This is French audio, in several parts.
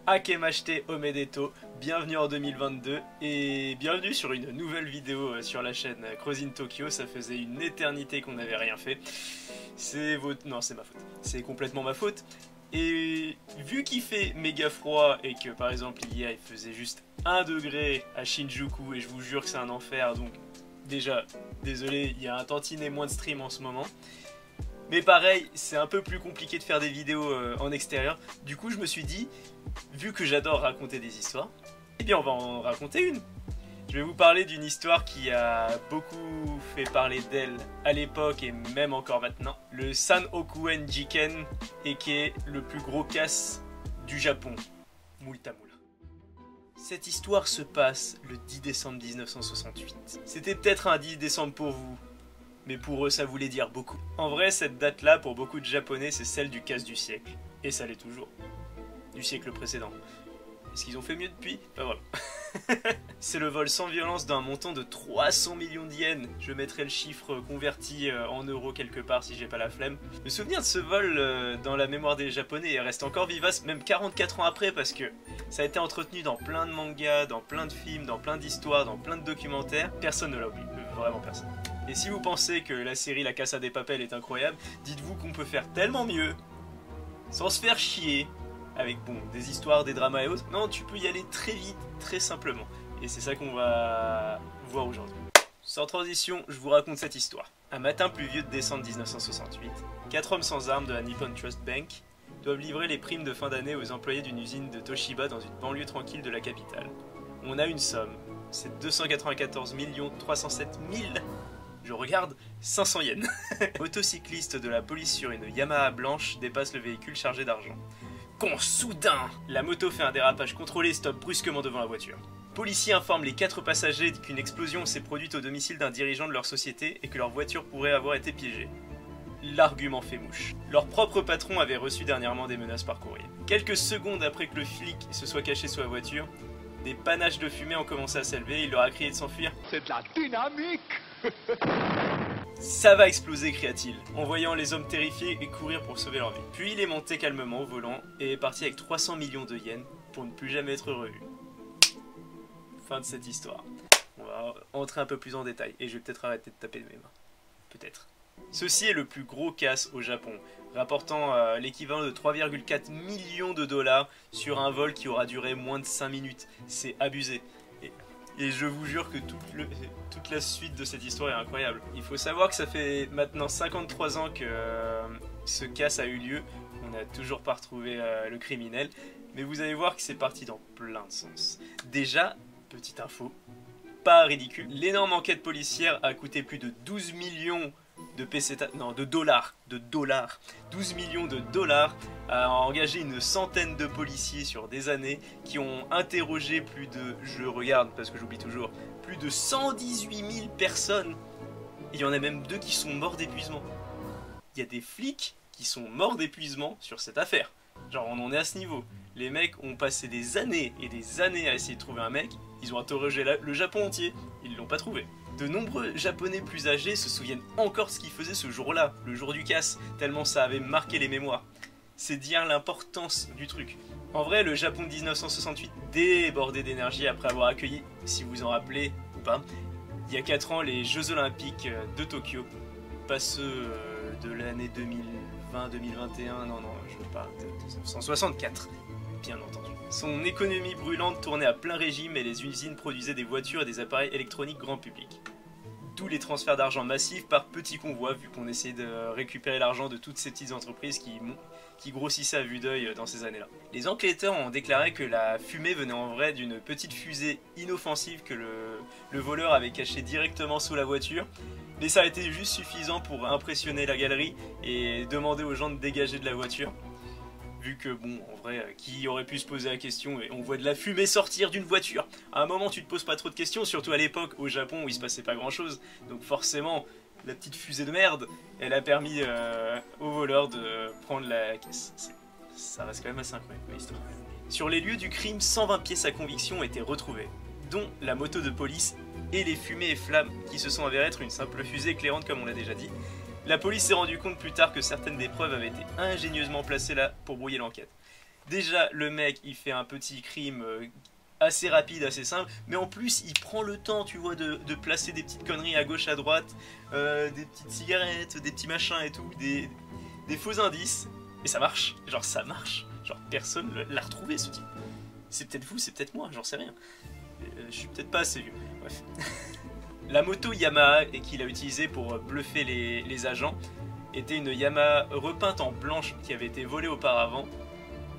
Akemashite Omedeto, bienvenue en 2022 et bienvenue sur une nouvelle vidéo sur la chaîne Crossing Tokyo. Ça faisait une éternité qu'on n'avait rien fait. C'est votre... Non, c'est ma faute. C'est complètement ma faute. Et vu qu'il fait méga froid et que par exemple hier il faisait juste 1 degré à Shinjuku et je vous jure que c'est un enfer, donc déjà désolé, il y a un tantinet moins de stream en ce moment. Mais pareil, c'est un peu plus compliqué de faire des vidéos en extérieur. Du coup, je me suis dit, vu que j'adore raconter des histoires, eh bien on va en raconter une. Je vais vous parler d'une histoire qui a beaucoup fait parler d'elle à l'époque et même encore maintenant. Le Sanhokuen Jiken, et qui est le plus gros casse du Japon. Multamula. Cette histoire se passe le 10 décembre 1968. C'était peut-être un 10 décembre pour vous, mais pour eux ça voulait dire beaucoup. En vrai, cette date-là, pour beaucoup de Japonais, c'est celle du casse du siècle. Et ça l'est toujours. Du siècle précédent. Est-ce qu'ils ont fait mieux depuis? Pas vraiment. C'est le vol sans violence d'un montant de 300 millions d'yens. Je mettrai le chiffre converti en euros quelque part si j'ai pas la flemme. Le souvenir de ce vol dans la mémoire des Japonais reste encore vivace, même 44 ans après, parce que ça a été entretenu dans plein de mangas, dans plein de films, dans plein d'histoires, dans plein de documentaires. Personne ne l'a oublié, vraiment personne. Et si vous pensez que la série La Casa des Papel est incroyable, dites-vous qu'on peut faire tellement mieux, sans se faire chier, avec bon, des histoires, des dramas et autres. Non, tu peux y aller très vite, très simplement. Et c'est ça qu'on va voir aujourd'hui. Sans transition, je vous raconte cette histoire. Un matin pluvieux de décembre 1968, 4 hommes sans armes de la Nippon Trust Bank doivent livrer les primes de fin d'année aux employés d'une usine de Toshiba dans une banlieue tranquille de la capitale. On a une somme, c'est 294 307 000... Je regarde, 500 yens. Motocycliste de la police sur une Yamaha blanche dépasse le véhicule chargé d'argent. Quand soudain, la moto fait un dérapage contrôlé et stoppe brusquement devant la voiture. Policiers informent les 4 passagers qu'une explosion s'est produite au domicile d'un dirigeant de leur société et que leur voiture pourrait avoir été piégée. L'argument fait mouche. Leur propre patron avait reçu dernièrement des menaces par courrier. Quelques secondes après que le flic se soit caché sous la voiture, des panaches de fumée ont commencé à s'élever et il leur a crié de s'enfuir. C'est de la dynamique. Ça va exploser, cria-t-il, en voyant les hommes terrifiés et courir pour sauver leur vie. Puis il est monté calmement au volant et est parti avec 300 millions de yens pour ne plus jamais être revu. Fin de cette histoire. On va entrer un peu plus en détail et je vais peut-être arrêter de taper de mes mains. Peut-être. Ceci est le plus gros casse au Japon, rapportant l'équivalent de 3,4 millions de dollars sur un vol qui aura duré moins de 5 minutes. C'est abusé. Et je vous jure que toute la suite de cette histoire est incroyable. Il faut savoir que ça fait maintenant 53 ans que ce casse a eu lieu. On n'a toujours pas retrouvé le criminel. Mais vous allez voir que c'est parti dans plein de sens. Déjà, petite info, pas ridicule, l'énorme enquête policière a coûté plus de 12 millions de dollars, 12 millions de dollars, a engagé une centaine de policiers sur des années qui ont interrogé plus de, je regarde parce que j'oublie toujours, plus de 118 000 personnes. Il y en a même 2 qui sont morts d'épuisement. Il y a des flics qui sont morts d'épuisement sur cette affaire. Genre on en est à ce niveau. Les mecs ont passé des années et des années à essayer de trouver un mec. Ils ont interrogé le Japon entier. Ils l'ont pas trouvé. De nombreux Japonais plus âgés se souviennent encore de ce qu'ils faisaient ce jour-là, le jour du casse, tellement ça avait marqué les mémoires. C'est dire l'importance du truc. En vrai, le Japon de 1968 débordait d'énergie après avoir accueilli, si vous en rappelez ou pas, il y a 4 ans les Jeux Olympiques de Tokyo. Pas ceux de l'année 2020-2021, non, je parle de 1964, bien entendu. Son économie brûlante tournait à plein régime et les usines produisaient des voitures et des appareils électroniques grand public. D'où les transferts d'argent massifs par petits convois, vu qu'on essayait de récupérer l'argent de toutes ces petites entreprises qui grossissaient à vue d'œil dans ces années-là. Les enquêteurs ont déclaré que la fumée venait en vrai d'une petite fusée inoffensive que le voleur avait cachée directement sous la voiture, mais ça a été juste suffisant pour impressionner la galerie et demander aux gens de dégager de la voiture. Vu que, bon, en vrai, qui aurait pu se poser la question et on voit de la fumée sortir d'une voiture. À un moment, tu te poses pas trop de questions, surtout à l'époque, au Japon, où il se passait pas grand-chose. Donc forcément, la petite fusée de merde, elle a permis aux voleurs de prendre la caisse. Ça reste quand même assez incroyable, l'histoire. Sur les lieux du crime, 120 pièces à conviction ont été retrouvées, dont la moto de police et les fumées et flammes qui se sont avérées être une simple fusée éclairante, comme on l'a déjà dit. La police s'est rendu compte plus tard que certaines des preuves avaient été ingénieusement placées là pour brouiller l'enquête. Déjà, le mec, il fait un petit crime assez rapide, assez simple, mais en plus, il prend le temps, tu vois, de placer des petites conneries à gauche, à droite, des petites cigarettes, des petits machins et tout, des faux indices, et ça marche. Genre, ça marche. Genre, personne l'a retrouvé, ce type. C'est peut-être vous, c'est peut-être moi, j'en sais rien. Je suis peut-être pas assez vieux. Bref. La moto Yamaha qu'il a utilisée pour bluffer les agents était une Yamaha repeinte en blanche qui avait été volée auparavant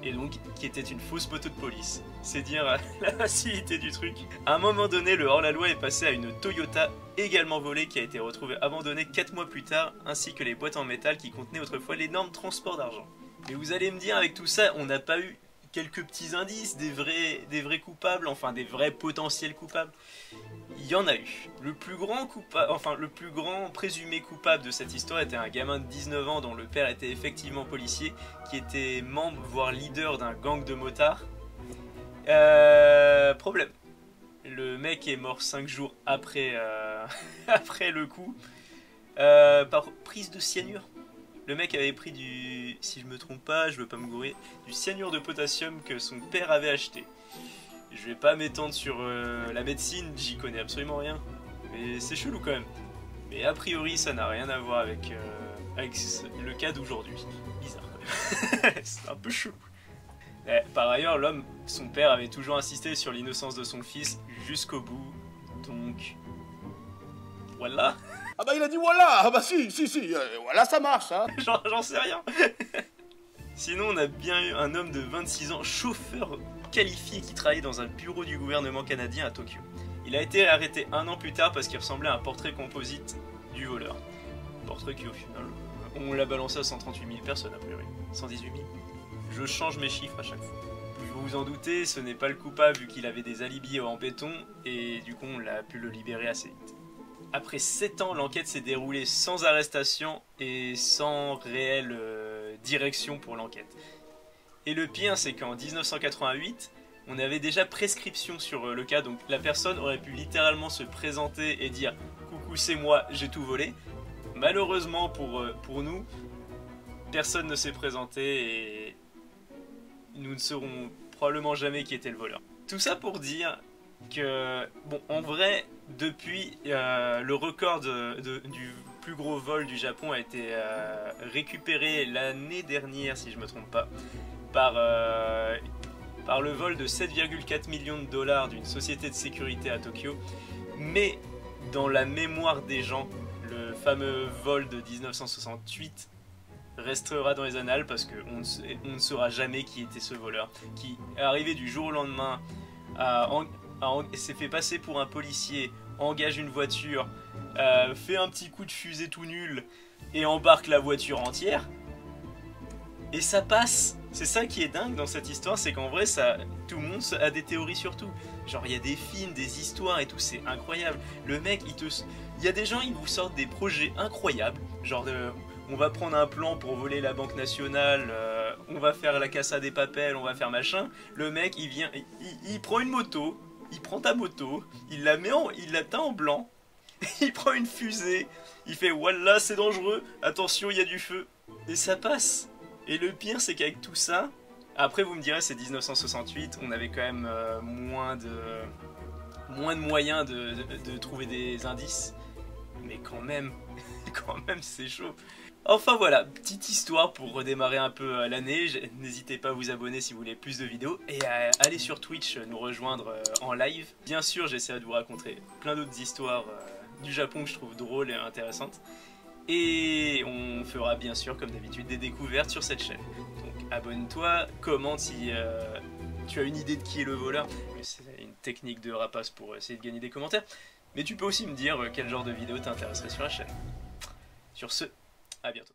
et donc qui était une fausse moto de police. C'est dire la facilité du truc. À un moment donné, le hors-la-loi est passé à une Toyota également volée qui a été retrouvée abandonnée 4 mois plus tard, ainsi que les boîtes en métal qui contenaient autrefois l'énorme transport d'argent. Mais vous allez me dire, avec tout ça, on n'a pas eu quelques petits indices, des vrais coupables, enfin des vrais potentiels coupables. Il y en a eu. Le plus grand présumé coupable de cette histoire était un gamin de 19 ans dont le père était effectivement policier, qui était membre, voire leader d'un gang de motards. Problème. Le mec est mort 5 jours après, après le coup, par prise de cyanure. Le mec avait pris du, si je me trompe pas, je veux pas me gourer, du cyanure de potassium que son père avait acheté. Je vais pas m'étendre sur la médecine, j'y connais absolument rien, mais c'est chelou quand même. Mais a priori, ça n'a rien à voir avec le cas d'aujourd'hui. Bizarre quand même. C'est un peu chelou. Par ailleurs, l'homme, son père avait toujours insisté sur l'innocence de son fils jusqu'au bout, donc voilà. Ah bah il a dit voilà, ah bah si, voilà ça marche hein. J'en sais rien. Sinon on a bien eu un homme de 26 ans, chauffeur qualifié qui travaillait dans un bureau du gouvernement canadien à Tokyo. Il a été arrêté 1 an plus tard parce qu'il ressemblait à un portrait composite du voleur. Portrait qui au final, on l'a balancé à 138 000 personnes a priori, 118 000. Je change mes chiffres à chaque fois. Vous vous en doutez, ce n'est pas le coupable vu qu'il avait des alibis en béton et du coup on a pu le libérer assez vite. Après 7 ans, l'enquête s'est déroulée sans arrestation et sans réelle direction pour l'enquête. Et le pire, c'est qu'en 1988, on avait déjà prescription sur le cas, donc la personne aurait pu littéralement se présenter et dire « Coucou, c'est moi, j'ai tout volé ». Malheureusement pour nous, personne ne s'est présenté et nous ne saurons probablement jamais qui était le voleur. Tout ça pour dire que, bon, en vrai, depuis, le record du plus gros vol du Japon a été récupéré l'année dernière, si je me trompe pas, par le vol de 7,4 millions de dollars d'une société de sécurité à Tokyo. Mais dans la mémoire des gens, le fameux vol de 1968 restera dans les annales parce qu'on ne saura jamais qui était ce voleur, qui est arrivé du jour au lendemain s'est fait passer pour un policier, engage une voiture, fait un petit coup de fusée tout nul et embarque la voiture entière. Et ça passe. C'est ça qui est dingue dans cette histoire, c'est qu'en vrai, tout le monde a des théories sur tout. Genre, il y a des films, des histoires et tout, c'est incroyable. Le mec, il y a des gens, ils vous sortent des projets incroyables. Genre, on va prendre un plan pour voler la Banque Nationale, on va faire la Casa des Papel, on va faire machin. Le mec, il vient, il prend une moto, il prend ta moto, il la teint en blanc, il prend une fusée, il fait voilà, c'est dangereux, attention, il y a du feu. Et ça passe. Et le pire, c'est qu'avec tout ça, après vous me direz, c'est 1968, on avait quand même moins de moyens de trouver des indices. Mais quand même c'est chaud. Enfin voilà, petite histoire pour redémarrer un peu l'année. N'hésitez pas à vous abonner si vous voulez plus de vidéos et à aller sur Twitch nous rejoindre en live. Bien sûr, j'essaierai de vous raconter plein d'autres histoires du Japon que je trouve drôles et intéressantes. Et on fera bien sûr, comme d'habitude, des découvertes sur cette chaîne. Donc abonne-toi, commente si tu as une idée de qui est le voleur. C'est une technique de rapace pour essayer de gagner des commentaires. Mais tu peux aussi me dire quel genre de vidéo t'intéresserait sur la chaîne. Sur ce, à bientôt.